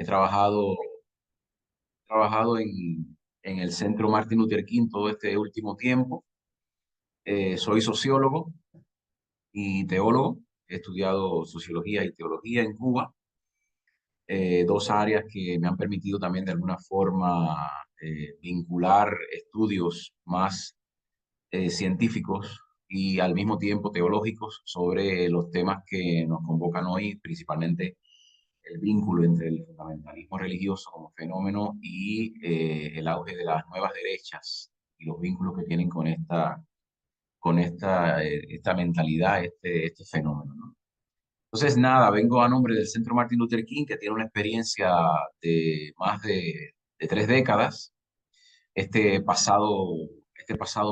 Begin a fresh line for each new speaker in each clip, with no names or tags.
He trabajado en el Centro Martin Luther King todo este último tiempo. Soy sociólogo y teólogo. He estudiado sociología y teología en Cuba, dos áreas que me han permitido también de alguna forma vincular estudios más científicos y al mismo tiempo teológicos sobre los temas que nos convocan hoy, principalmente el vínculo entre el fundamentalismo religioso como fenómeno y el auge de las nuevas derechas y los vínculos que tienen con esta mentalidad, este fenómeno, ¿no? Entonces, nada, vengo a nombre del Centro Martin Luther King, que tiene una experiencia de más de 3 décadas. Este pasado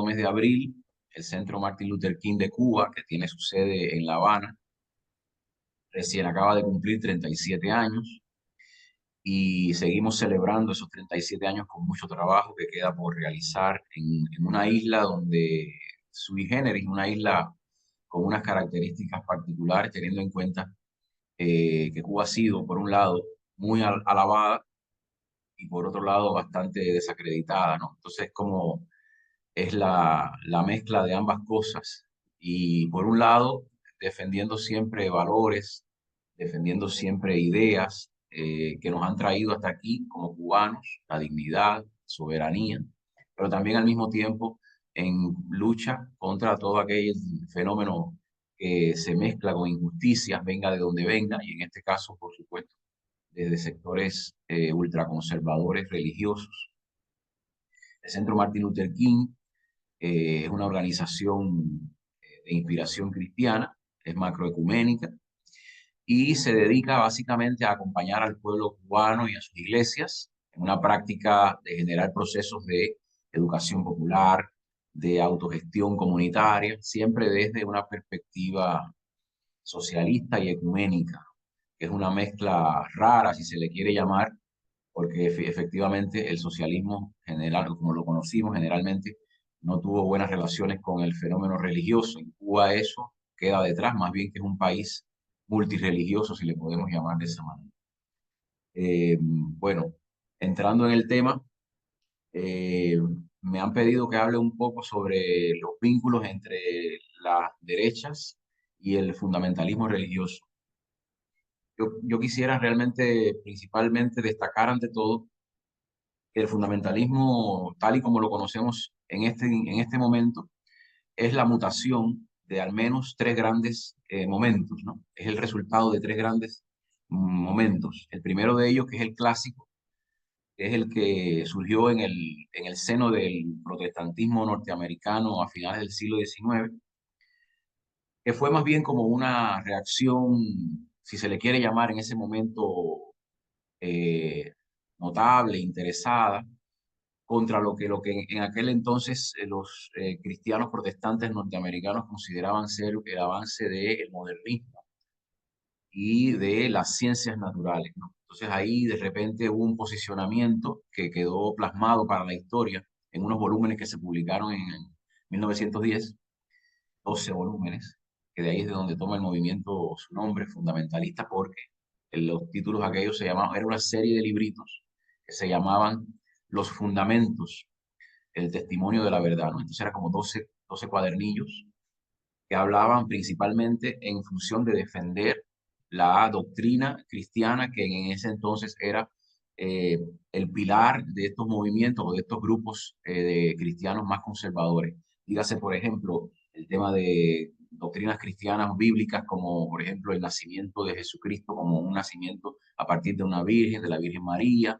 mes de abril, el Centro Martin Luther King de Cuba, que tiene su sede en La Habana, recién acaba de cumplir 37 años y seguimos celebrando esos 37 años con mucho trabajo que queda por realizar en una isla donde sui generis, una isla con unas características particulares, teniendo en cuenta que Cuba ha sido, por un lado, muy alabada y por otro lado, bastante desacreditada, ¿no? Entonces, como es la mezcla de ambas cosas. Y por un lado, defendiendo siempre valores, defendiendo siempre ideas que nos han traído hasta aquí como cubanos, la dignidad, soberanía, pero también al mismo tiempo en lucha contra todo aquel fenómeno que se mezcla con injusticias, venga de donde venga, y en este caso, por supuesto, desde sectores ultraconservadores religiosos. El Centro Martin Luther King es una organización de inspiración cristiana, es macroecuménica y se dedica básicamente a acompañar al pueblo cubano y a sus iglesias en una práctica de generar procesos de educación popular, de autogestión comunitaria, siempre desde una perspectiva socialista y ecuménica, que es una mezcla rara, si se le quiere llamar, porque efectivamente el socialismo general, como lo conocimos generalmente, no tuvo buenas relaciones con el fenómeno religioso. En Cuba eso queda detrás, más bien que es un país multirreligioso, si le podemos llamar de esa manera. Bueno, entrando en el tema, eh, me han pedido que hable un poco sobre los vínculos entre las derechas y el fundamentalismo religioso. Yo quisiera realmente, principalmente, destacar ante todo que el fundamentalismo, tal y como lo conocemos en este momento, es la mutación de al menos tres grandes momentos, ¿no? Es el resultado de tres grandes momentos. El primero de ellos, que es el clásico, que es el que surgió en el seno del protestantismo norteamericano a finales del siglo XIX, que fue más bien como una reacción, si se le quiere llamar en ese momento, eh, notable, interesada, contra lo que en aquel entonces los cristianos protestantes norteamericanos consideraban ser el avance del modernismo y de las ciencias naturales, ¿no? Entonces ahí de repente hubo un posicionamiento que quedó plasmado para la historia en unos volúmenes que se publicaron en 1910, 12 volúmenes, que de ahí es de donde toma el movimiento su nombre, fundamentalista, porque los títulos aquellos se llamaban, era una serie de libritos que se llamaban Los Fundamentos, el testimonio de la verdad, ¿no? Entonces era como 12 cuadernillos que hablaban principalmente en función de defender la doctrina cristiana que en ese entonces era eh, el pilar de estos movimientos o de estos grupos de cristianos más conservadores. Dígase, por ejemplo, el tema de doctrinas cristianas bíblicas como, por ejemplo, el nacimiento de Jesucristo como un nacimiento a partir de una virgen, de la Virgen María,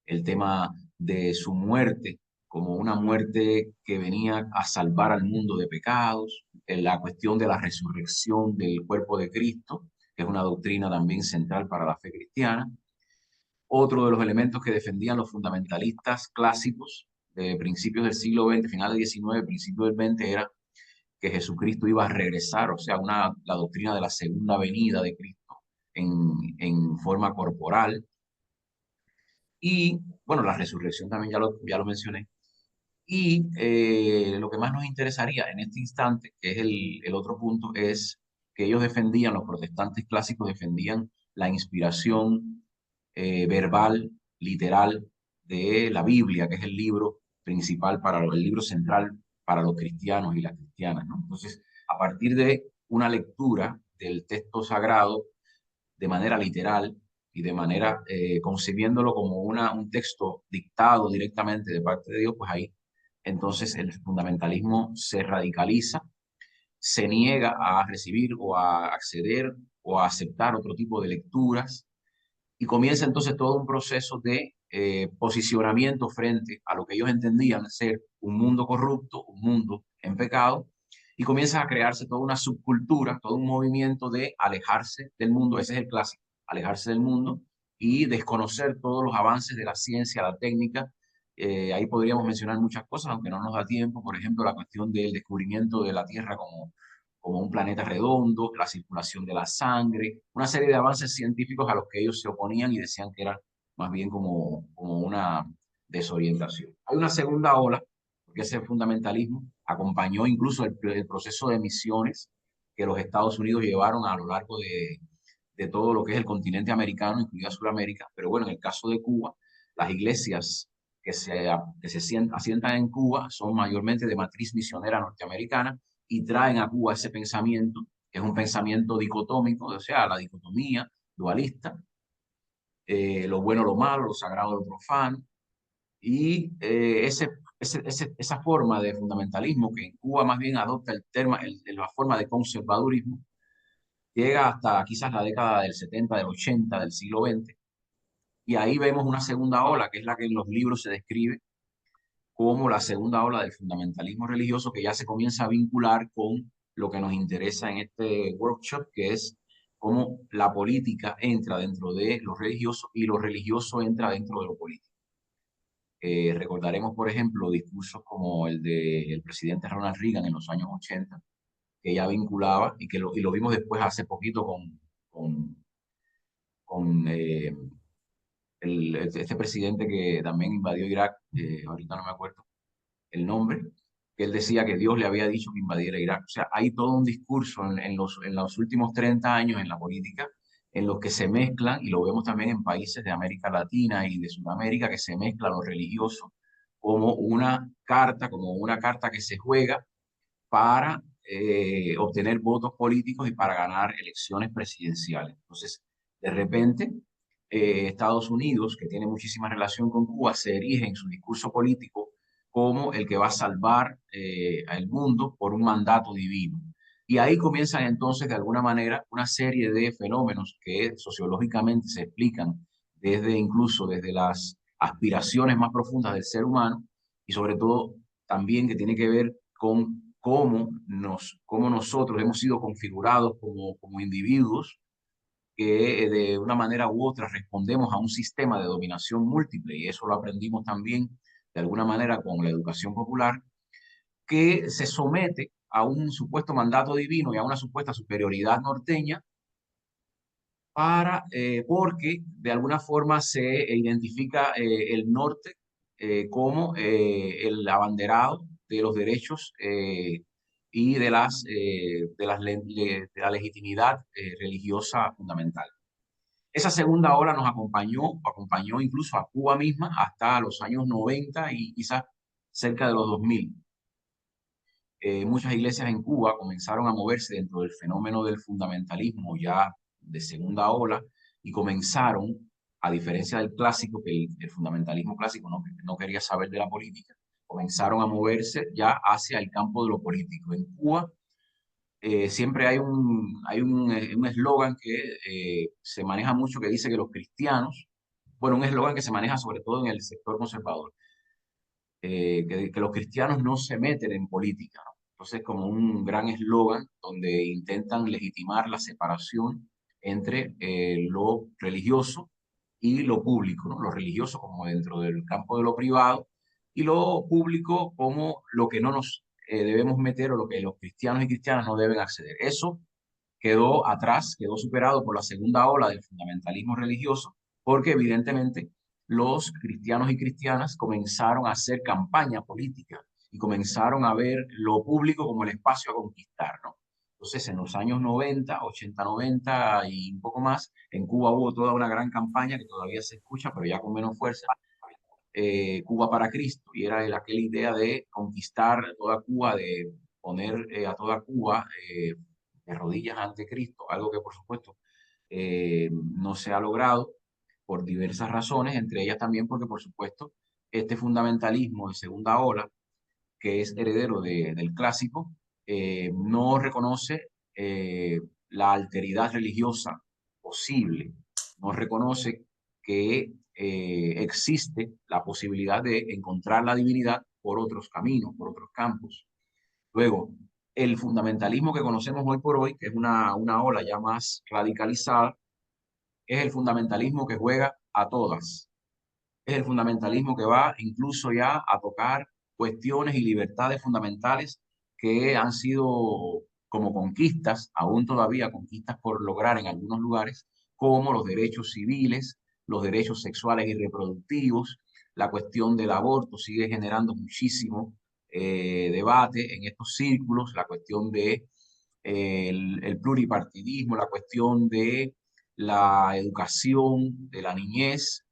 el tema de su muerte como una muerte que venía a salvar al mundo de pecados, la cuestión de la resurrección del cuerpo de Cristo, que es una doctrina también central para la fe cristiana. Otro de los elementos que defendían los fundamentalistas clásicos de principios del siglo XX, final del XIX, principios del XX, era que Jesucristo iba a regresar, o sea, la doctrina de la segunda venida de Cristo en forma corporal. Y bueno, la resurrección también ya lo mencioné. Y lo que más nos interesaría en este instante, que es el otro punto, es que ellos defendían, los protestantes clásicos defendían la inspiración verbal, literal, de la Biblia, que es el libro principal el libro central para los cristianos y las cristianas, ¿no? Entonces, a partir de una lectura del texto sagrado de manera literal y de manera concibiéndolo como un texto dictado directamente de parte de Dios, pues ahí entonces el fundamentalismo se radicaliza, se niega a recibir o a acceder o a aceptar otro tipo de lecturas y comienza entonces todo un proceso de posicionamiento frente a lo que ellos entendían ser un mundo corrupto, un mundo en pecado, y comienza a crearse toda una subcultura, todo un movimiento de alejarse del mundo, ese es el clásico, alejarse del mundo y desconocer todos los avances de la ciencia, la técnica. Ahí podríamos mencionar muchas cosas, aunque no nos da tiempo, por ejemplo, la cuestión del descubrimiento de la Tierra como un planeta redondo, la circulación de la sangre, una serie de avances científicos a los que ellos se oponían y decían que era más bien como una desorientación. Hay una segunda ola, porque ese fundamentalismo acompañó incluso el proceso de misiones que los Estados Unidos llevaron a lo largo de todo lo que es el continente americano, incluida Sudamérica, pero bueno, en el caso de Cuba, las iglesias que se asientan en Cuba son mayormente de matriz misionera norteamericana y traen a Cuba ese pensamiento, que es un pensamiento dicotómico, o sea, la dicotomía dualista, lo bueno, lo malo, lo sagrado, lo profano, y esa forma de fundamentalismo que en Cuba más bien adopta la forma de conservadurismo, llega hasta quizás la década del 70, del 80, del siglo XX, y ahí vemos una segunda ola, que es la que en los libros se describe como la segunda ola del fundamentalismo religioso, que ya se comienza a vincular con lo que nos interesa en este workshop, que es cómo la política entra dentro de lo religioso y lo religioso entra dentro de lo político. Recordaremos, por ejemplo, discursos como el del presidente Ronald Reagan en los años 80, que ya vinculaba y lo vimos después hace poquito con, con este presidente que también invadió Irak, ahorita no me acuerdo el nombre, que él decía que Dios le había dicho que invadiera Irak. O sea, hay todo un discurso en los últimos 30 años en la política en los que se mezclan, y lo vemos también en países de América Latina y de Sudamérica, que se mezcla lo religioso como una carta que se juega para obtener votos políticos y para ganar elecciones presidenciales. Entonces, de repente, Estados Unidos, que tiene muchísima relación con Cuba, se erige en su discurso político como el que va a salvar al mundo por un mandato divino. Y ahí comienzan entonces, de alguna manera, una serie de fenómenos que sociológicamente se explican incluso desde las aspiraciones más profundas del ser humano y sobre todo también que tiene que ver con cómo nosotros hemos sido configurados como individuos que de una manera u otra respondemos a un sistema de dominación múltiple, y eso lo aprendimos también de alguna manera con la educación popular, que se somete a un supuesto mandato divino y a una supuesta superioridad norteña porque de alguna forma se identifica el norte como el abanderado de los derechos y de la legitimidad religiosa fundamental. Esa segunda ola nos acompañó incluso a Cuba misma hasta los años 90 y quizás cerca de los 2000. Muchas iglesias en Cuba comenzaron a moverse dentro del fenómeno del fundamentalismo ya de segunda ola y comenzaron, a diferencia del clásico, que el fundamentalismo clásico no quería saber de la política, comenzaron a moverse ya hacia el campo de lo político. En Cuba siempre hay un eslogan que se maneja mucho que dice que los cristianos, bueno, un eslogan que se maneja sobre todo en el sector conservador, que los cristianos no se meten en política, ¿no? Entonces, como un gran eslogan donde intentan legitimar la separación entre lo religioso y lo público, ¿no? Lo religioso como dentro del campo de lo privado y lo público como lo que no nos debemos meter o lo que los cristianos y cristianas no deben acceder. Eso quedó atrás, quedó superado por la segunda ola del fundamentalismo religioso, porque evidentemente los cristianos y cristianas comenzaron a hacer campaña política y comenzaron a ver lo público como el espacio a conquistar, ¿no? Entonces, en los años 90, 80, 90 y un poco más, en Cuba hubo toda una gran campaña que todavía se escucha, pero ya con menos fuerza, Cuba para Cristo, y era aquella idea de conquistar toda Cuba, de poner a toda Cuba de rodillas ante Cristo, algo que por supuesto no se ha logrado por diversas razones, entre ellas también porque por supuesto este fundamentalismo de segunda ola, que es heredero del clásico, no reconoce la alteridad religiosa posible, no reconoce que existe la posibilidad de encontrar la divinidad por otros caminos, por otros campos. Luego, el fundamentalismo que conocemos hoy por hoy, que es una ola ya más radicalizada, es el fundamentalismo que juega a todas. Es el fundamentalismo que va incluso ya a tocar cuestiones y libertades fundamentales que han sido como conquistas, aún todavía conquistas por lograr en algunos lugares, como los derechos civiles, los derechos sexuales y reproductivos. La cuestión del aborto sigue generando muchísimo debate en estos círculos, la cuestión de el pluripartidismo, la cuestión de la educación de la niñez,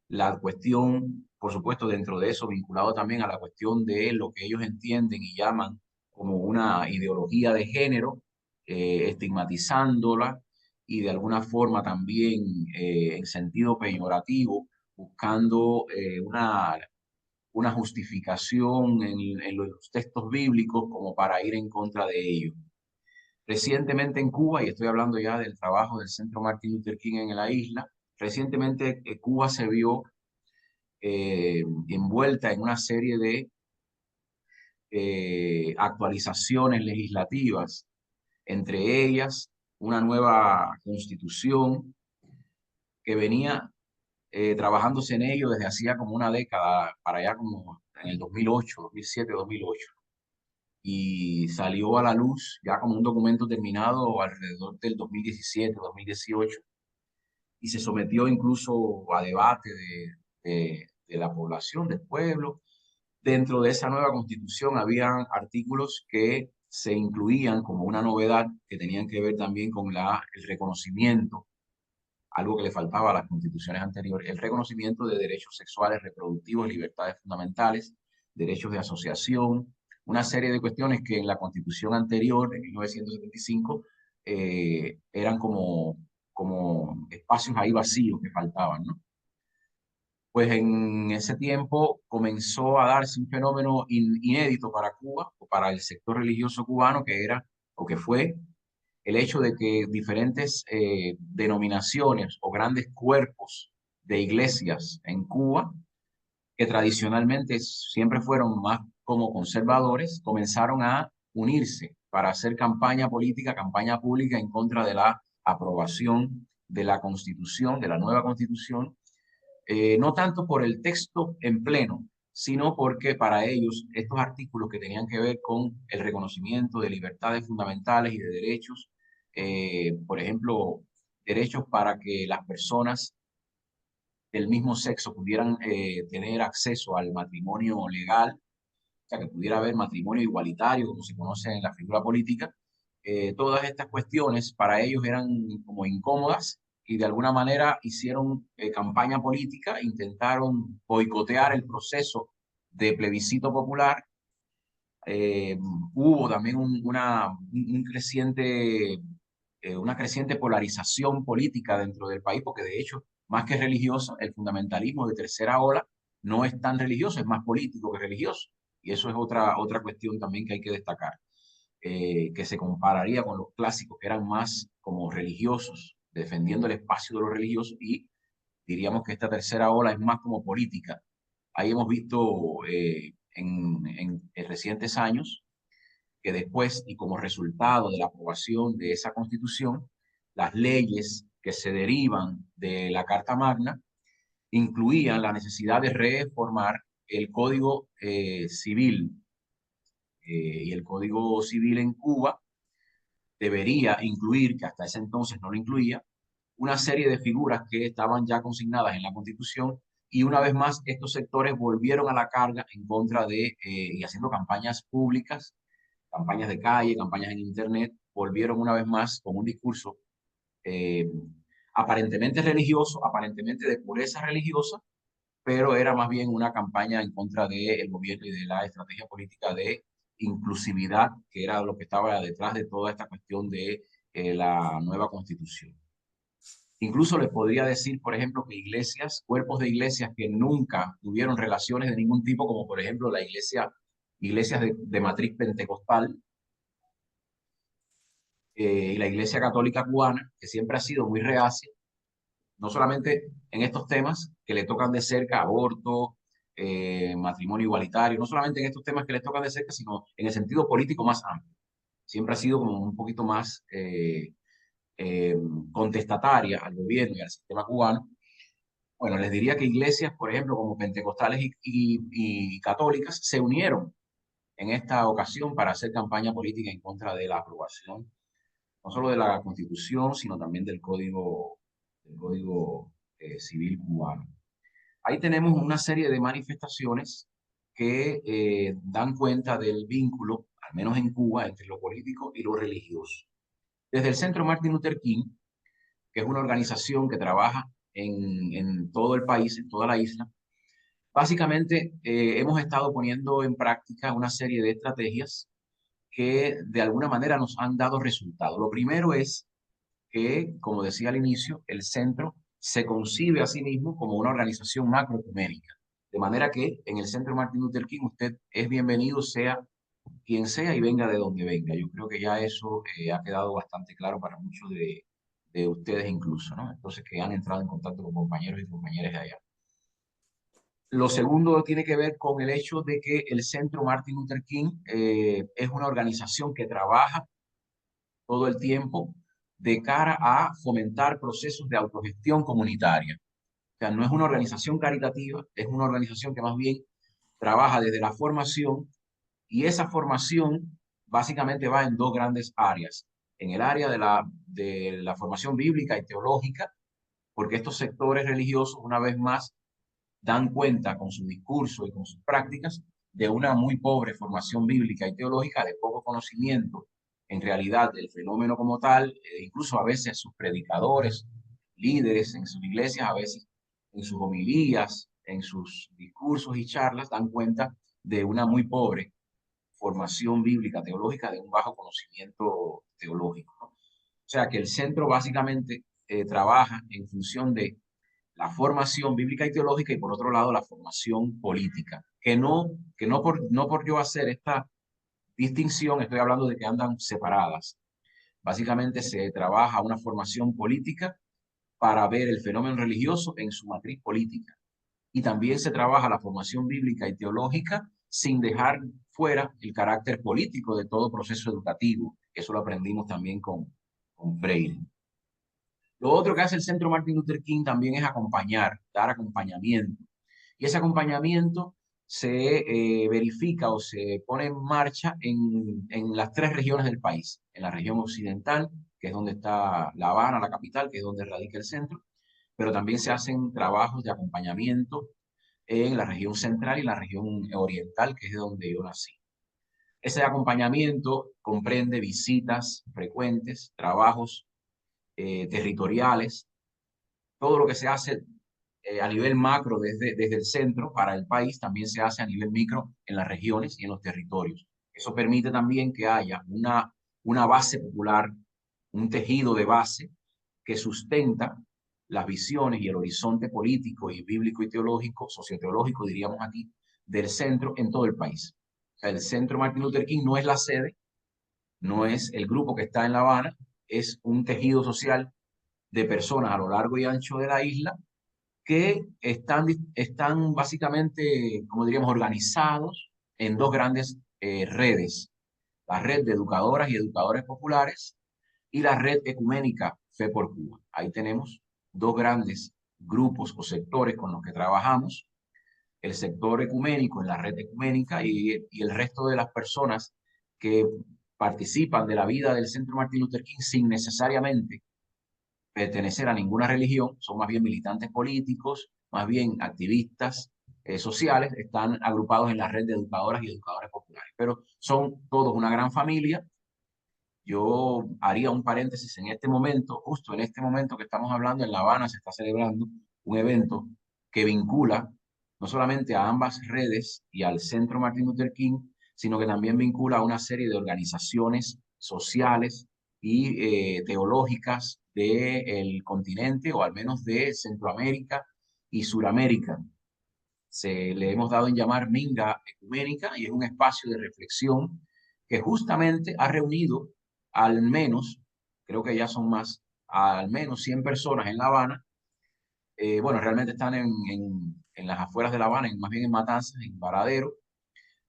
la cuestión, por supuesto, dentro de eso, vinculado también a la cuestión de lo que ellos entienden y llaman como una ideología de género, estigmatizándola y de alguna forma también en sentido peyorativo, buscando una justificación en los textos bíblicos como para ir en contra de ello. Recientemente en Cuba, y estoy hablando ya del trabajo del Centro Martin Luther King en la isla, recientemente Cuba se vio envuelta en una serie de actualizaciones legislativas, entre ellas una nueva constitución que venía trabajándose en ello desde hacía como una década, para allá como en el 2008, 2007, 2008. Y salió a la luz ya como un documento terminado alrededor del 2017, 2018, y se sometió incluso a debate de la población, del pueblo. Dentro de esa nueva constitución habían artículos que se incluían como una novedad que tenían que ver también con el reconocimiento, algo que le faltaba a las constituciones anteriores, el reconocimiento de derechos sexuales, reproductivos, libertades fundamentales, derechos de asociación, una serie de cuestiones que en la constitución anterior, de 1975, eran como espacios ahí vacíos que faltaban, ¿no? Pues en ese tiempo comenzó a darse un fenómeno inédito para Cuba o para el sector religioso cubano, que era o que fue el hecho de que diferentes denominaciones o grandes cuerpos de iglesias en Cuba, que tradicionalmente siempre fueron más como conservadores, comenzaron a unirse para hacer campaña política, campaña pública en contra de la aprobación de la Constitución, de la nueva Constitución, no tanto por el texto en pleno, sino porque para ellos estos artículos que tenían que ver con el reconocimiento de libertades fundamentales y de derechos, por ejemplo, derechos para que las personas del mismo sexo pudieran tener acceso al matrimonio legal, o sea, que pudiera haber matrimonio igualitario, como se conoce en la figura política. Todas estas cuestiones para ellos eran como incómodas y de alguna manera hicieron campaña política, intentaron boicotear el proceso de plebiscito popular. Eh, Hubo también un creciente, una creciente polarización política dentro del país, porque de hecho, más que religiosa, el fundamentalismo de tercera ola no es tan religioso, es más político que religioso. Y eso es otra cuestión también que hay que destacar, que se compararía con los clásicos que eran más como religiosos, defendiendo el espacio de los religiosos, y diríamos que esta tercera ola es más como política. Ahí hemos visto en recientes años que después y como resultado de la aprobación de esa constitución, las leyes que se derivan de la Carta Magna incluían la necesidad de reformar el Código Civil. Y el Código Civil en Cuba debería incluir, que hasta ese entonces no lo incluía, una serie de figuras que estaban ya consignadas en la Constitución, y una vez más estos sectores volvieron a la carga en contra y haciendo campañas públicas, campañas de calle, campañas en Internet, volvieron una vez más con un discurso eh, aparentemente religioso, aparentemente de pureza religiosa, pero era más bien una campaña en contra del gobierno y de la estrategia política de inclusividad, que era lo que estaba detrás de toda esta cuestión de la nueva constitución. Incluso les podría decir, por ejemplo, que iglesias, cuerpos de iglesias que nunca tuvieron relaciones de ningún tipo, como por ejemplo la iglesias de matriz pentecostal, y la Iglesia Católica Cubana, que siempre ha sido muy reacia, no solamente en estos temas que le tocan de cerca, aborto, matrimonio igualitario, no solamente en estos temas que le tocan de cerca, sino en el sentido político más amplio. Siempre ha sido como un poquito más eh, contestataria al gobierno y al sistema cubano. Bueno, les diría que iglesias, por ejemplo, como pentecostales y católicas, se unieron en esta ocasión para hacer campaña política en contra de la aprobación no solo de la Constitución, sino también del código Civil cubano. Ahí tenemos una serie de manifestaciones que dan cuenta del vínculo, al menos en Cuba, entre lo político y lo religioso. Desde el Centro Martin Luther King, que es una organización que trabaja en todo el país, en toda la isla, básicamente hemos estado poniendo en práctica una serie de estrategias que de alguna manera nos han dado resultados. Lo primero es que, como decía al inicio, el centro se concibe a sí mismo como una organización macroecuménica. De manera que en el Centro Martin Luther King usted es bienvenido, sea quien sea y venga de donde venga. Yo creo que ya eso ha quedado bastante claro para muchos de ustedes incluso, ¿no? Entonces, que han entrado en contacto con compañeros y compañeras de allá. Lo segundo tiene que ver con el hecho de que el Centro Martin Luther King es una organización que trabaja todo el tiempo de cara a fomentar procesos de autogestión comunitaria. O sea, no es una organización caritativa, es una organización que más bien trabaja desde la formación y esa formación básicamente va en dos grandes áreas. En el área de la formación bíblica y teológica, porque estos sectores religiosos, una vez más, dan cuenta con su discurso y con sus prácticas de una muy pobre formación bíblica y teológica, de poco conocimiento en realidad del fenómeno como tal, incluso a veces sus predicadores, líderes en sus iglesias, a veces en sus homilías, en sus discursos y charlas, dan cuenta de una muy pobre formación bíblica teológica, de un bajo conocimiento teológico, ¿no? O sea que el centro básicamente trabaja en función de la formación bíblica y teológica y por otro lado la formación política. No por yo hacer esta distinción, estoy hablando de que andan separadas. Básicamente se trabaja una formación política para ver el fenómeno religioso en su matriz política. Y también se trabaja la formación bíblica y teológica sin dejar fuera el carácter político de todo proceso educativo. Eso lo aprendimos también con Freire. Lo otro que hace el Centro Martin Luther King también es acompañar, dar acompañamiento. Y ese acompañamiento se verifica o se pone en marcha en las tres regiones del país. En la región occidental, que es donde está La Habana, la capital, que es donde radica el centro, pero también se hacen trabajos de acompañamiento en la región central y la región oriental, que es de donde yo nací. Ese acompañamiento comprende visitas frecuentes, trabajos territoriales, todo lo que se hace a nivel macro desde el centro para el país también se hace a nivel micro en las regiones y en los territorios. Eso permite también que haya una base popular, un tejido de base que sustenta las visiones y el horizonte político y bíblico y teológico, socioteológico, diríamos aquí, del centro en todo el país. O sea, el centro Martin Luther King no es la sede, no es el grupo que está en La Habana, es un tejido social de personas a lo largo y ancho de la isla que están básicamente, como diríamos, organizados en dos grandes redes. La red de educadoras y educadores populares y la red ecuménica Fe por Cuba. Ahí tenemos dos grandes grupos o sectores con los que trabajamos. El sector ecuménico en la red ecuménica y el resto de las personas que participan de la vida del Centro Martin Luther King sin necesariamente pertenecer a ninguna religión, son más bien militantes políticos, más bien activistas sociales, están agrupados en la red de educadoras y educadores populares, pero son todos una gran familia yo haría un paréntesis en este momento, justo en este momento que estamos hablando, en La Habana se está celebrando un evento que vincula no solamente a ambas redes y al Centro Martin Luther King, sino que también vincula a una serie de organizaciones sociales y teológicas del continente, o al menos de Centroamérica y Suramérica. Le hemos dado en llamar Minga Ecuménica, y es un espacio de reflexión que justamente ha reunido al menos, creo que ya son más, al menos 100 personas en La Habana. Bueno, realmente están en las afueras de La Habana, más bien en Matanzas, en Varadero,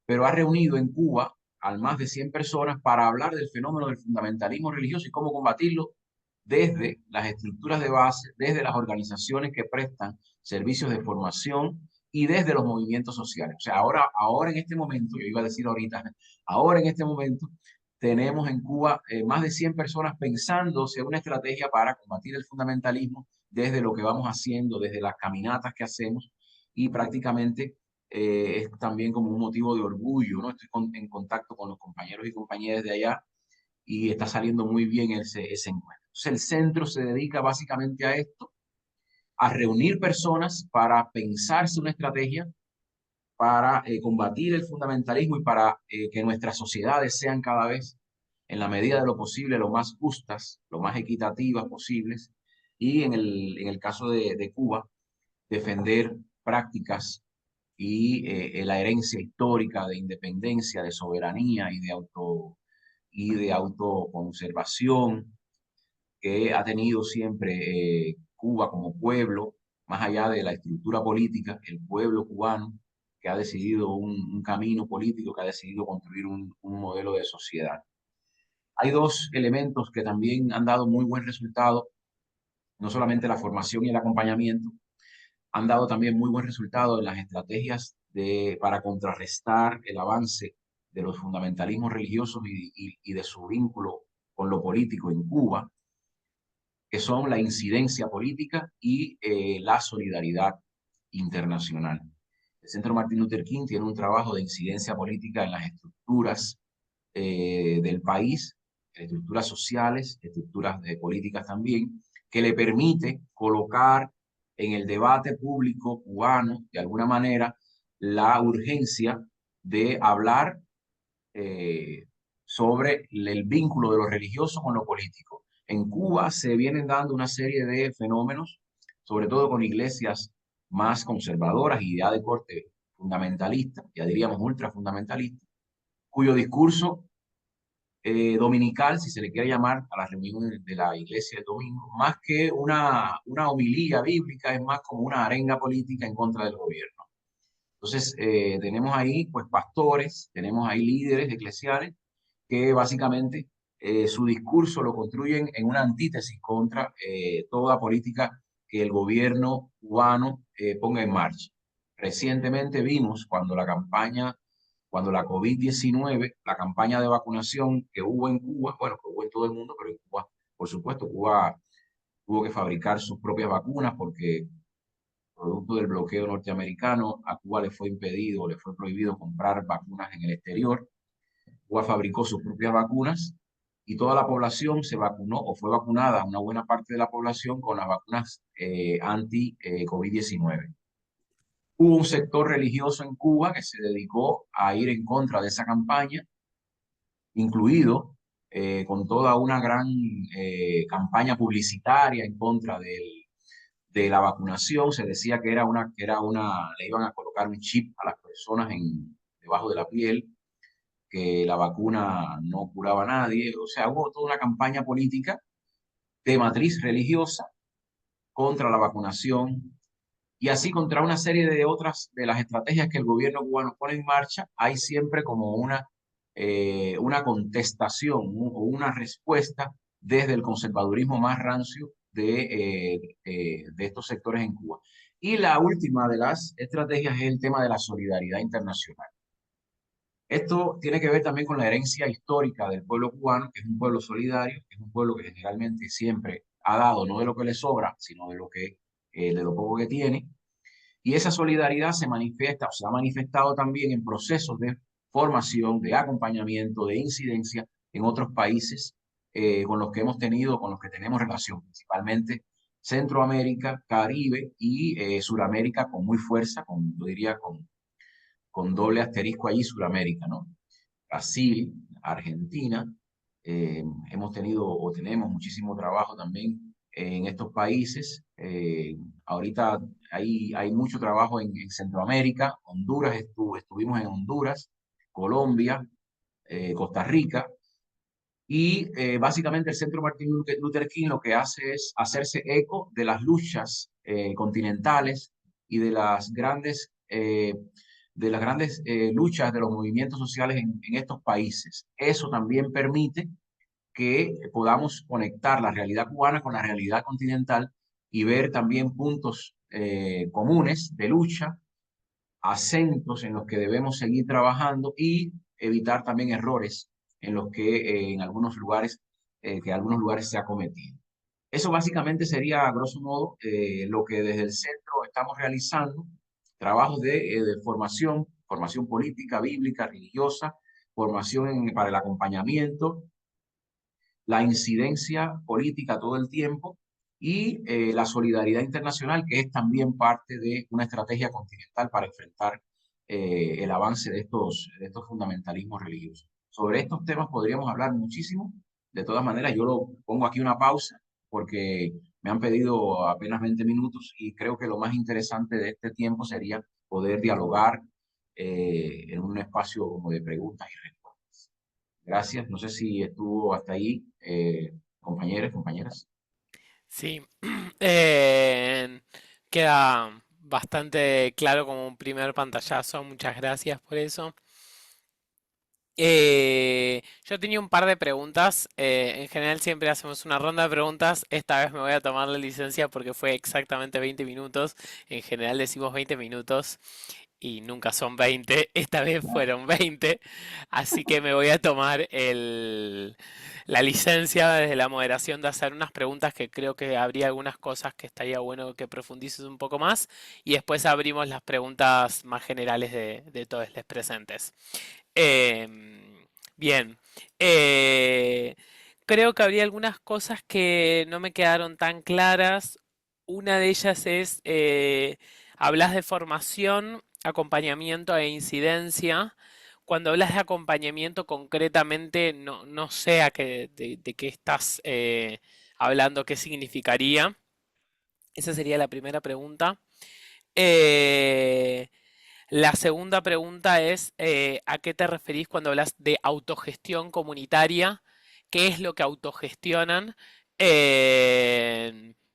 pero ha reunido en Cuba al más de 100 personas para hablar del fenómeno del fundamentalismo religioso y cómo combatirlo desde las estructuras de base, desde las organizaciones que prestan servicios de formación y desde los movimientos sociales. O sea, ahora en este momento, yo iba a decir ahorita, ahora en este momento tenemos en Cuba más de 100 personas pensándose una estrategia para combatir el fundamentalismo desde lo que vamos haciendo, desde las caminatas que hacemos, y prácticamente es también como un motivo de orgullo, ¿no? Estoy en contacto con los compañeros y compañeras de allá y está saliendo muy bien ese encuentro. Entonces, el centro se dedica básicamente a esto, a reunir personas para pensarse una estrategia para combatir el fundamentalismo y para que nuestras sociedades sean cada vez, en la medida de lo posible, lo más justas, lo más equitativas posibles. Y en el caso de Cuba, defender prácticas y la herencia histórica de independencia, de soberanía y de autoconservación que ha tenido siempre Cuba como pueblo, más allá de la estructura política, el pueblo cubano que ha decidido un camino político, que ha decidido construir un modelo de sociedad. Hay dos elementos que también han dado muy buen resultado, no solamente la formación y el acompañamiento, han dado también muy buen resultado en las estrategias para contrarrestar el avance de los fundamentalismos religiosos y de su vínculo con lo político en Cuba, que son la incidencia política y la solidaridad internacional. El Centro Martin Luther King tiene un trabajo de incidencia política en las estructuras del país, estructuras sociales, estructuras de políticas también, que le permite colocar en el debate público cubano, de alguna manera, la urgencia de hablar eh, sobre el vínculo de lo religioso con lo político. En Cuba se vienen dando una serie de fenómenos, sobre todo con iglesias más conservadoras y ya de corte fundamentalista, ya diríamos ultrafundamentalista, cuyo discurso dominical, si se le quiere llamar, a las reuniones de la iglesia el domingo, más que una homilía bíblica, es más como una arenga política en contra del gobierno. Entonces, tenemos ahí pues pastores, tenemos ahí líderes eclesiales que básicamente su discurso lo construyen en una antítesis contra toda política que el gobierno cubano ponga en marcha. Recientemente vimos cuando la COVID-19, la campaña de vacunación que hubo en Cuba, bueno, que hubo en todo el mundo, pero en Cuba, por supuesto, Cuba tuvo que fabricar sus propias vacunas porque producto del bloqueo norteamericano, a Cuba le fue impedido, le fue prohibido comprar vacunas en el exterior. Cuba fabricó sus propias vacunas y toda la población se vacunó o fue vacunada, una buena parte de la población, con las vacunas anti-COVID-19. Hubo un sector religioso en Cuba que se dedicó a ir en contra de esa campaña, incluido con toda una gran campaña publicitaria en contra de la vacunación. Se decía le iban a colocar un chip a las personas debajo de la piel, que la vacuna no curaba a nadie. O sea, hubo toda una campaña política de matriz religiosa contra la vacunación y así contra una serie de otras de las estrategias que el gobierno cubano pone en marcha. Hay siempre como una contestación o una respuesta desde el conservadurismo más rancio de estos sectores en Cuba. Y la última de las estrategias es el tema de la solidaridad internacional. Esto tiene que ver también con la herencia histórica del pueblo cubano, que es un pueblo solidario, que es un pueblo que generalmente siempre ha dado no de lo que le sobra, sino de lo poco que tiene. Y esa solidaridad se manifiesta o se ha manifestado también en procesos de formación, de acompañamiento, de incidencia en otros países con los que hemos tenido, con los que tenemos relación, principalmente Centroamérica, Caribe y Suramérica con muy fuerza, yo diría con doble asterisco allí, Suramérica, ¿no? Brasil, Argentina, hemos tenido o tenemos muchísimo trabajo también en estos países. Ahorita hay mucho trabajo en Centroamérica, Honduras, estuvimos en Honduras, Colombia, Costa Rica, y básicamente el Centro Martin Luther King lo que hace es hacerse eco de las luchas continentales y de las grandes luchas de los movimientos sociales en estos países. Eso también permite que podamos conectar la realidad cubana con la realidad continental y ver también puntos comunes de lucha, acentos en los que debemos seguir trabajando y evitar también errores en los que en algunos lugares se ha cometido. Eso básicamente sería, a grosso modo, lo que desde el centro estamos realizando, trabajos de formación, formación política, bíblica, religiosa, para el acompañamiento, la incidencia política todo el tiempo y la solidaridad internacional, que es también parte de una estrategia continental para enfrentar el avance de estos fundamentalismos religiosos. Sobre estos temas podríamos hablar muchísimo. De todas maneras, yo lo pongo aquí una pausa porque me han pedido apenas 20 minutos y creo que lo más interesante de este tiempo sería poder dialogar en un espacio como de preguntas y respuestas. Gracias. No sé si estuvo hasta ahí, compañeros, compañeras.
Sí, eh, queda bastante claro como un primer pantallazo. Muchas gracias por eso. Yo tenía un par de preguntas. En general siempre hacemos una ronda de preguntas. Esta vez me voy a tomar la licencia porque fue exactamente 20 minutos. En general decimos 20 minutos y nunca son 20. Esta vez fueron 20. Así que me voy a tomar la licencia desde la moderación de hacer unas preguntas que creo que habría algunas cosas que estaría bueno que profundices un poco más. Y después abrimos las preguntas más generales de todos los presentes. Bien, eh, creo que habría algunas cosas que no me quedaron tan claras. Una de ellas es, hablas de formación, acompañamiento e incidencia. Cuando hablas de acompañamiento concretamente, no sé de qué estás hablando, qué significaría. Esa sería la primera pregunta. Eh, la segunda pregunta es, ¿a qué te referís cuando hablas de autogestión comunitaria? ¿Qué es lo que autogestionan?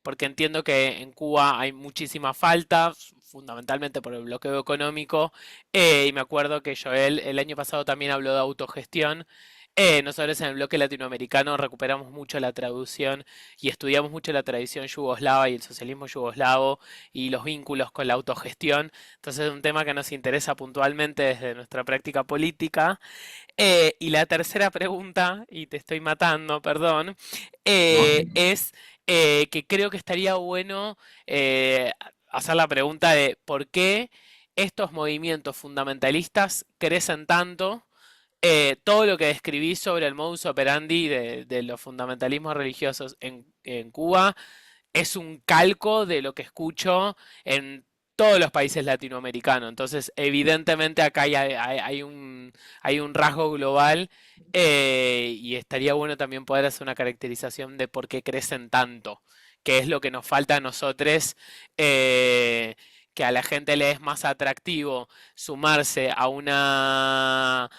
Porque entiendo que en Cuba hay muchísima falta, fundamentalmente por el bloqueo económico, y me acuerdo que Joel el año pasado también habló de autogestión. Nosotros en el bloque latinoamericano recuperamos mucho la traducción y estudiamos mucho la tradición yugoslava y el socialismo yugoslavo y los vínculos con la autogestión. Entonces es un tema que nos interesa puntualmente desde nuestra práctica política. Y la tercera pregunta, y te estoy matando, perdón,
¿No?
es que creo que estaría bueno hacer la pregunta de por qué estos movimientos fundamentalistas crecen tanto. Todo lo que describí sobre el modus operandi de los fundamentalismos religiosos en Cuba es un calco de lo que escucho en todos los países latinoamericanos. Entonces, evidentemente acá hay un rasgo global, y estaría bueno también poder hacer una caracterización de por qué crecen tanto, que es lo que nos falta a nosotros, que a la gente le es más atractivo sumarse a una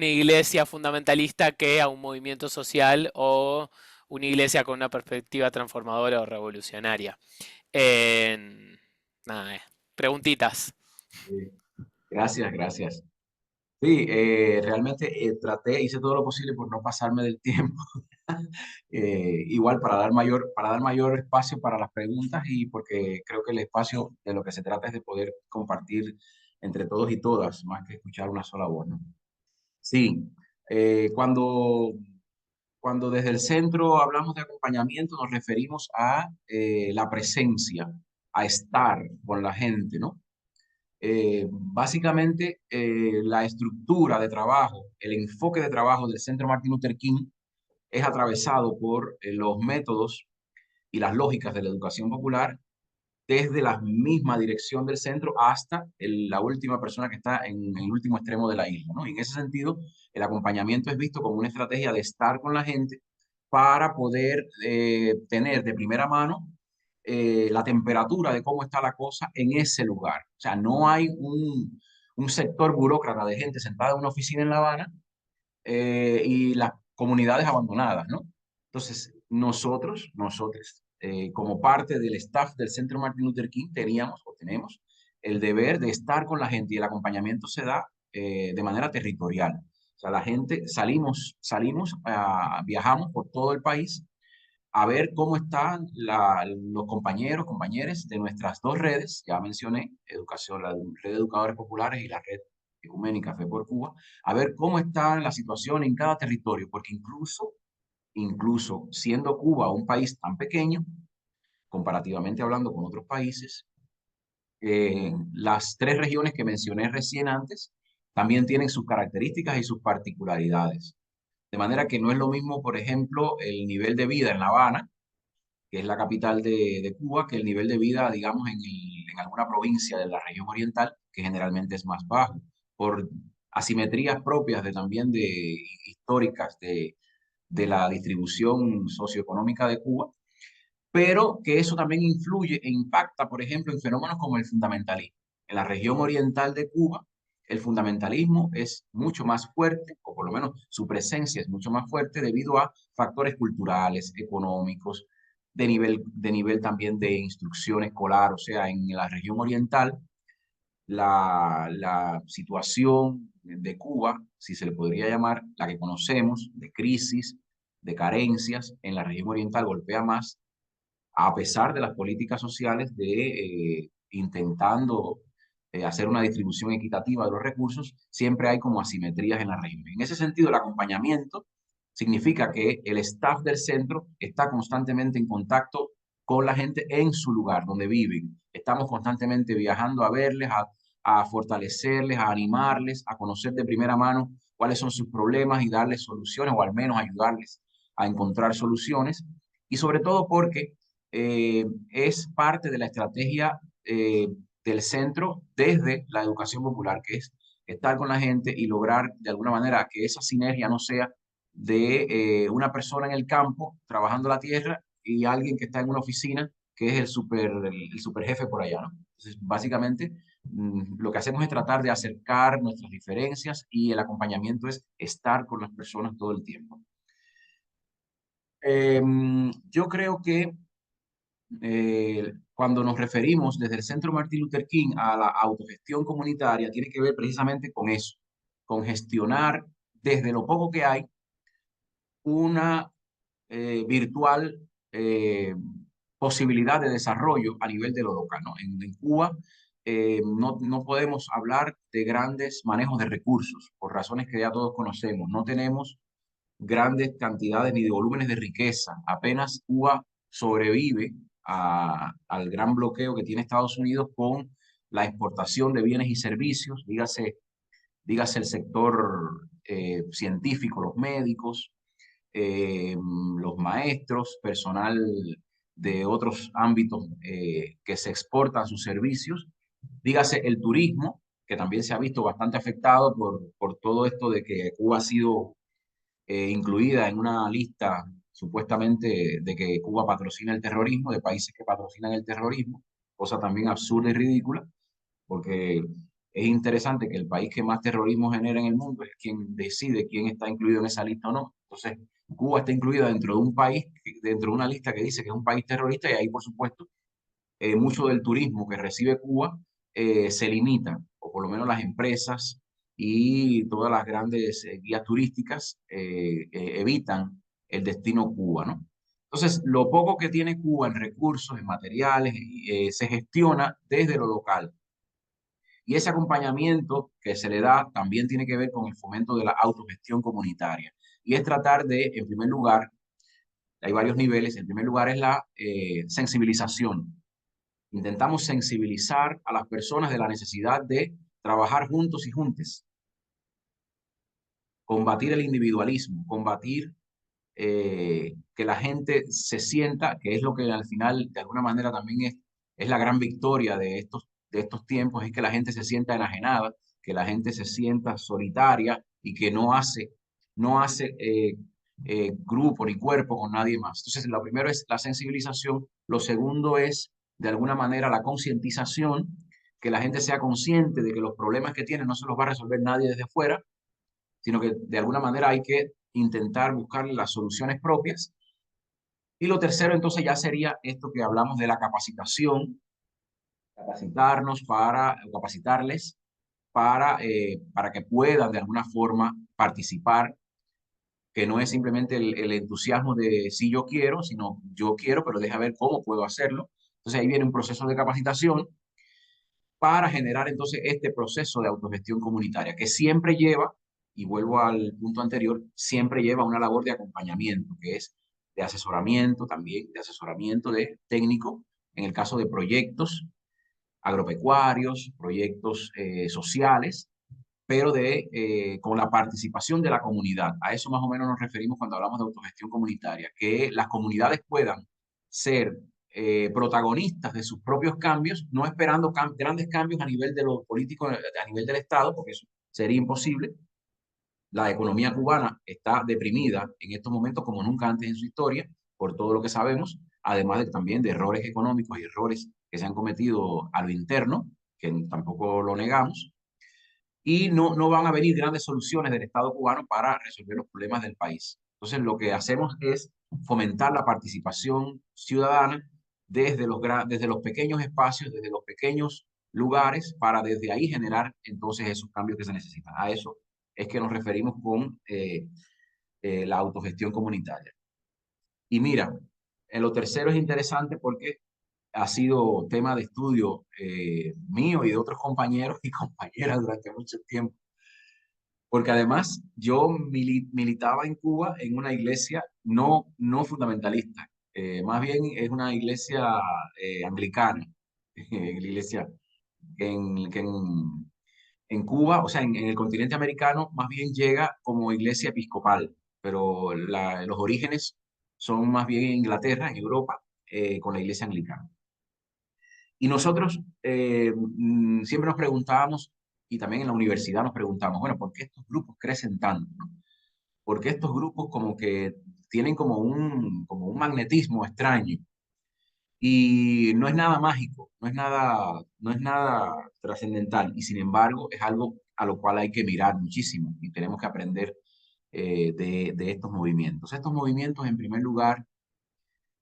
iglesia fundamentalista que a un movimiento social o una iglesia con una perspectiva transformadora o revolucionaria. En- nada, preguntitas.
Eh, Gracias, gracias. Sí, realmente hice todo lo posible por no pasarme del tiempo. Igual para dar mayor espacio para las preguntas y porque creo que el espacio de lo que se trata es de poder compartir entre todos y todas, más que escuchar una sola voz, ¿no? Sí, eh, cuando, cuando desde el centro hablamos de acompañamiento nos referimos a la presencia, a estar con la gente, ¿no? Básicamente, la estructura de trabajo, el enfoque de trabajo del Centro Martin Luther King es atravesado por los métodos y las lógicas de la educación popular desde la misma dirección del centro hasta la última persona que está en el último extremo de la isla, ¿no? Y en ese sentido, el acompañamiento es visto como una estrategia de estar con la gente para poder tener de primera mano la temperatura de cómo está la cosa en ese lugar. O sea, no hay un sector burócrata de gente sentada en una oficina en La Habana y las comunidades abandonadas, ¿no? Entonces, nosotros, como parte del staff del Centro Martin Luther King, teníamos o tenemos el deber de estar con la gente y el acompañamiento se da de manera territorial. O sea, la gente, viajamos por todo el país a ver cómo están los compañeros, compañeras de nuestras dos redes, ya mencioné, educación, la red de educadores populares y la red ecuménica Fe por Cuba, a ver cómo está la situación en cada territorio, porque incluso siendo Cuba un país tan pequeño, comparativamente hablando con otros países, las tres regiones que mencioné recién antes también tienen sus características y sus particularidades. De manera que no es lo mismo, por ejemplo, el nivel de vida en La Habana, que es la capital de Cuba, que el nivel de vida, digamos, en alguna provincia de la región oriental, que generalmente es más bajo, por asimetrías propias de también históricas de la distribución socioeconómica de Cuba, pero que eso también influye e impacta, por ejemplo, en fenómenos como el fundamentalismo. En la región oriental de Cuba, el fundamentalismo es mucho más fuerte, o por lo menos su presencia es mucho más fuerte debido a factores culturales, económicos, de nivel también de instrucción escolar. O sea, en la región oriental, la situación de Cuba, si se le podría llamar, la que conocemos, de crisis, de carencias, en la región oriental golpea más a pesar de las políticas sociales de intentando hacer una distribución equitativa de los recursos, siempre hay como asimetrías en la región. En ese sentido, el acompañamiento significa que el staff del centro está constantemente en contacto con la gente en su lugar, donde viven. Estamos constantemente viajando a verles, a fortalecerles, a animarles, a conocer de primera mano cuáles son sus problemas y darles soluciones o al menos ayudarles a encontrar soluciones. Y sobre todo porque es parte de la estrategia del centro desde la educación popular, que es estar con la gente y lograr de alguna manera que esa sinergia no sea de una persona en el campo trabajando la tierra y alguien que está en una oficina que es el super jefe por allá, ¿no? Entonces, básicamente, lo que hacemos es tratar de acercar nuestras diferencias y el acompañamiento es estar con las personas todo el tiempo. Yo creo que cuando nos referimos desde el Centro Martin Luther King a la autogestión comunitaria, tiene que ver precisamente con eso, con gestionar desde lo poco que hay una virtual posibilidad de desarrollo a nivel de lo local, ¿no? En Cuba no podemos hablar de grandes manejos de recursos por razones que ya todos conocemos. No tenemos grandes cantidades ni de volúmenes de riqueza. Apenas Cuba sobrevive al gran bloqueo que tiene Estados Unidos con la exportación de bienes y servicios, dígase el sector científico, los médicos, los maestros, personal de otros ámbitos que se exportan sus servicios, dígase el turismo, que también se ha visto bastante afectado por todo esto de que Cuba ha sido incluida en una lista supuestamente de que Cuba patrocina el terrorismo, de países que patrocinan el terrorismo, cosa también absurda y ridícula, porque es interesante que el país que más terrorismo genera en el mundo es quien decide quién está incluido en esa lista o no. Entonces, Cuba está incluida dentro de un país, dentro de una lista que dice que es un país terrorista y ahí, por supuesto, mucho del turismo que recibe Cuba se limita, o por lo menos las empresas y todas las grandes guías turísticas evitan el destino Cuba, ¿no? Entonces, lo poco que tiene Cuba en recursos, en materiales, se gestiona desde lo local. Y ese acompañamiento que se le da también tiene que ver con el fomento de la autogestión comunitaria. Y es tratar de, en primer lugar, hay varios niveles, en primer lugar es la sensibilización. Intentamos sensibilizar a las personas de la necesidad de trabajar juntos y juntes, combatir el individualismo, combatir que la gente se sienta, que es lo que al final de alguna manera también es la gran victoria de estos tiempos, es que la gente se sienta enajenada, que la gente se sienta solitaria y que no hace grupo ni cuerpo con nadie más. Entonces, lo primero es la sensibilización, lo segundo es de alguna manera la concientización, que la gente sea consciente de que los problemas que tiene no se los va a resolver nadie desde fuera, sino que de alguna manera hay que intentar buscar las soluciones propias. Y lo tercero, entonces, ya sería esto que hablamos de la capacitación, capacitarnos capacitarles para que puedan de alguna forma participar, que no es simplemente el entusiasmo de sí yo quiero, sino yo quiero, pero deja ver cómo puedo hacerlo. Entonces ahí viene un proceso de capacitación para generar entonces este proceso de autogestión comunitaria, que siempre lleva, y vuelvo al punto anterior, siempre lleva una labor de acompañamiento, que es de asesoramiento también, de asesoramiento de técnico, en el caso de proyectos agropecuarios, proyectos sociales, pero con la participación de la comunidad. A eso más o menos nos referimos cuando hablamos de autogestión comunitaria, que las comunidades puedan ser protagonistas de sus propios cambios, no esperando grandes cambios a nivel de los políticos, a nivel del Estado, porque eso sería imposible. La economía cubana está deprimida en estos momentos como nunca antes en su historia, por todo lo que sabemos, además también de errores económicos y errores que se han cometido a lo interno, que tampoco lo negamos, y no van a venir grandes soluciones del Estado cubano para resolver los problemas del país. Entonces, lo que hacemos es fomentar la participación ciudadana desde los pequeños espacios, desde los pequeños lugares, para desde ahí generar entonces esos cambios que se necesitan. A eso es que nos referimos con la autogestión comunitaria. Y mira, en lo tercero es interesante porque ha sido tema de estudio mío y de otros compañeros y compañeras durante mucho tiempo. Porque además yo militaba en Cuba en una iglesia no fundamentalista, más bien es una iglesia anglicana, la iglesia que en Cuba, o sea, en el continente americano, más bien llega como iglesia episcopal, pero los orígenes son más bien en Inglaterra, en Europa, con la iglesia anglicana. Y nosotros siempre nos preguntábamos, y también en la universidad nos preguntamos, bueno, ¿por qué estos grupos crecen tanto? ¿No? ¿Por qué estos grupos como que tienen como un magnetismo extraño? Y no es nada mágico, no es nada trascendental, y sin embargo es algo a lo cual hay que mirar muchísimo y tenemos que aprender de estos movimientos. Estos movimientos, en primer lugar,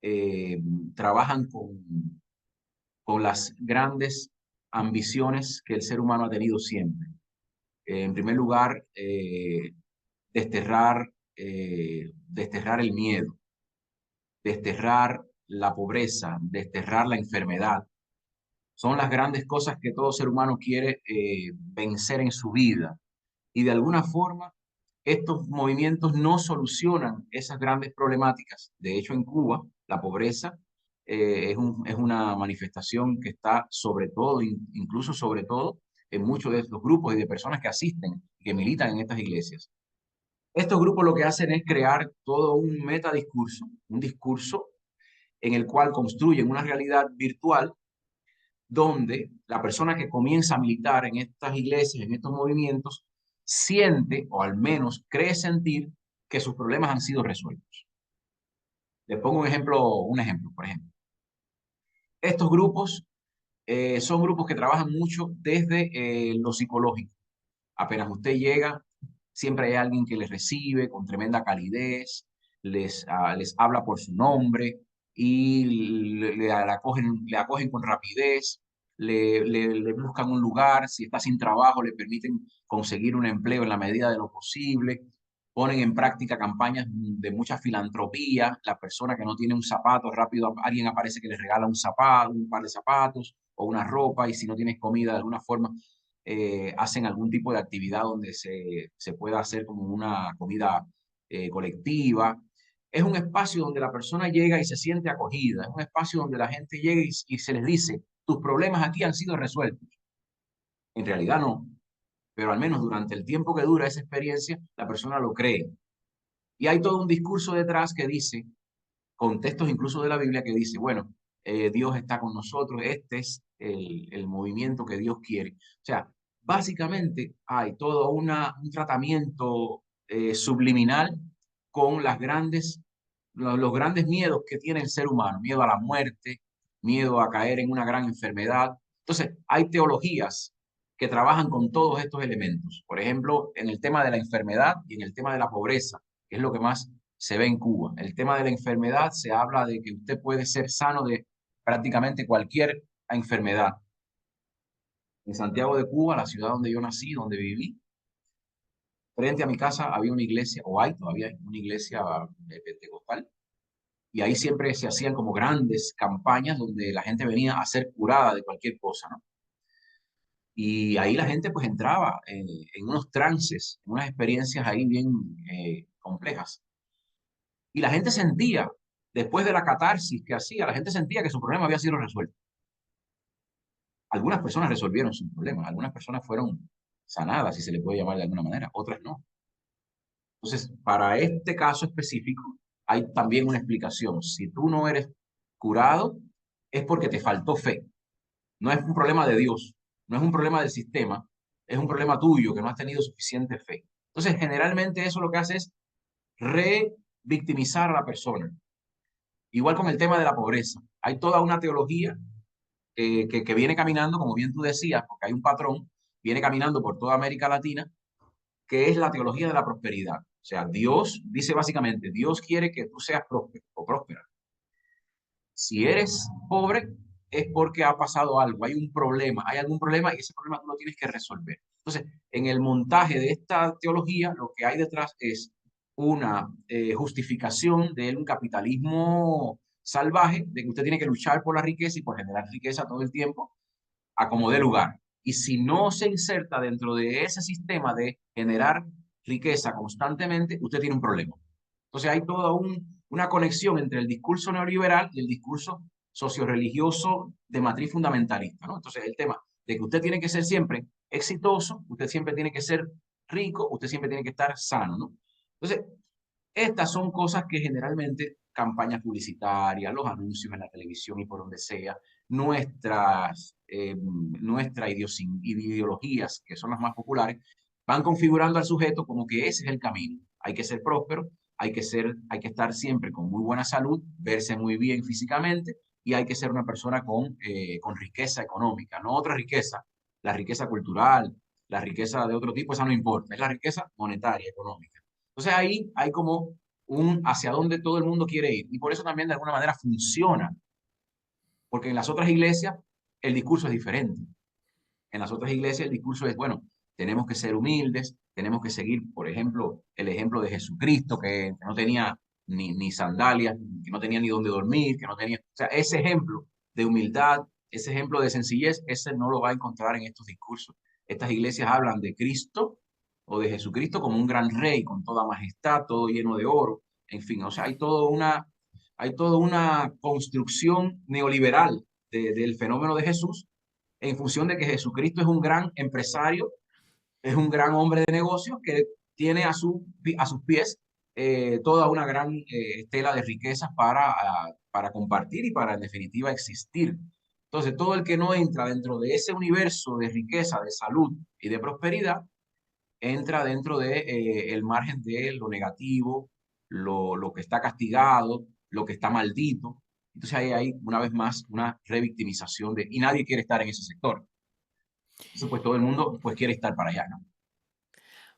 eh, trabajan con las grandes ambiciones que el ser humano ha tenido siempre. En primer lugar, desterrar el miedo, desterrar la pobreza, desterrar la enfermedad. Son las grandes cosas que todo ser humano quiere vencer en su vida. Y de alguna forma, estos movimientos no solucionan esas grandes problemáticas. De hecho, en Cuba, la pobreza es una manifestación que está sobre todo, incluso sobre todo, en muchos de estos grupos y de personas que asisten, que militan en estas iglesias. Estos grupos lo que hacen es crear todo un metadiscurso, un discurso en el cual construyen una realidad virtual donde la persona que comienza a militar en estas iglesias, en estos movimientos, siente, o al menos cree sentir, que sus problemas han sido resueltos. Les pongo un ejemplo, por ejemplo. Estos grupos son grupos que trabajan mucho desde lo psicológico. Apenas usted llega, siempre hay alguien que les recibe con tremenda calidez, les habla por su nombre y le acogen con rapidez, le buscan un lugar, si está sin trabajo, le permiten conseguir un empleo en la medida de lo posible, ponen en práctica campañas de mucha filantropía, la persona que no tiene un zapato, rápido alguien aparece que le regala un zapato, un par de zapatos o una ropa, y si no tienes comida de alguna forma hacen algún tipo de actividad donde se pueda hacer como una comida colectiva. Es un espacio donde la persona llega y se siente acogida, es un espacio donde la gente llega y se les dice, tus problemas aquí han sido resueltos. En realidad no, pero al menos durante el tiempo que dura esa experiencia, la persona lo cree. Y hay todo un discurso detrás que dice, contextos incluso de la Biblia que dice, bueno, Dios está con nosotros, este es el movimiento que Dios quiere. O sea, básicamente hay todo un tratamiento subliminal con los grandes miedos que tiene el ser humano, miedo a la muerte, miedo a caer en una gran enfermedad. Entonces, hay teologías que trabajan con todos estos elementos. Por ejemplo, en el tema de la enfermedad y en el tema de la pobreza, que es lo que más se ve en Cuba. El tema de la enfermedad, se habla de que usted puede ser sano de prácticamente cualquier enfermedad. En Santiago de Cuba, la ciudad donde yo nací, donde viví, frente a mi casa había una iglesia, o hay todavía una iglesia pentecostal, y ahí siempre se hacían como grandes campañas donde la gente venía a ser curada de cualquier cosa, ¿no? Y ahí la gente pues entraba en unos trances, en unas experiencias ahí bien complejas. Y la gente sentía, después de la catarsis que hacía, la gente sentía que su problema había sido resuelto. Algunas personas resolvieron su problema, algunas personas fueron sanadas, si se le puede llamar de alguna manera, otras no. Entonces, para este caso específico, hay también una explicación. Si tú no eres curado, es porque te faltó fe. No es un problema de Dios, no es un problema del sistema, es un problema tuyo que no has tenido suficiente fe. Entonces, generalmente eso lo que hace es revictimizar a la persona. Igual con el tema de la pobreza. Hay toda una teología que viene caminando, como bien tú decías, porque hay un patrón, viene caminando por toda América Latina, que es la teología de la prosperidad. O sea, Dios dice básicamente, Dios quiere que tú seas próspero o próspera. Si eres pobre, es porque ha pasado algo, hay un problema, hay algún problema y ese problema tú lo tienes que resolver. Entonces, en el montaje de esta teología, lo que hay detrás es una justificación de un capitalismo salvaje, de que usted tiene que luchar por la riqueza y por generar riqueza todo el tiempo, a como dé lugar. Y si no se inserta dentro de ese sistema de generar riqueza constantemente, usted tiene un problema. Entonces hay toda una conexión entre el discurso neoliberal y el discurso socio-religioso de matriz fundamentalista, ¿no? Entonces el tema de que usted tiene que ser siempre exitoso, usted siempre tiene que ser rico, usted siempre tiene que estar sano, ¿no? Entonces, estas son cosas que generalmente campañas publicitarias, los anuncios en la televisión y por donde sea, nuestras ideologías, que son las más populares, van configurando al sujeto como que ese es el camino. Hay que ser próspero, hay que estar siempre con muy buena salud, verse muy bien físicamente y hay que ser una persona con riqueza económica, no otra riqueza, la riqueza cultural, la riqueza de otro tipo, esa no importa, es la riqueza monetaria, económica. Entonces ahí hay como un hacia dónde todo el mundo quiere ir. Y por eso también de alguna manera funciona, porque en las otras iglesias el discurso es diferente. En las otras iglesias el discurso es, bueno, tenemos que ser humildes, tenemos que seguir, por ejemplo, el ejemplo de Jesucristo, que no tenía ni sandalias, que no tenía ni dónde dormir, que no tenía... O sea, ese ejemplo de humildad, ese ejemplo de sencillez, ese no lo va a encontrar en estos discursos. Estas iglesias hablan de Cristo o de Jesucristo como un gran rey, con toda majestad, todo lleno de oro, en fin, o sea, hay toda una construcción neoliberal del fenómeno de Jesús en función de que Jesucristo es un gran empresario, es un gran hombre de negocios que tiene a sus pies toda una gran estela de riquezas para compartir y para, en definitiva, existir. Entonces, todo el que no entra dentro de ese universo de riqueza, de salud y de prosperidad, entra dentro de, el margen de lo negativo, lo que está castigado, lo que está maldito. Entonces ahí hay una vez más una revictimización y nadie quiere estar en ese sector. Entonces pues todo el mundo pues quiere estar para allá, ¿no?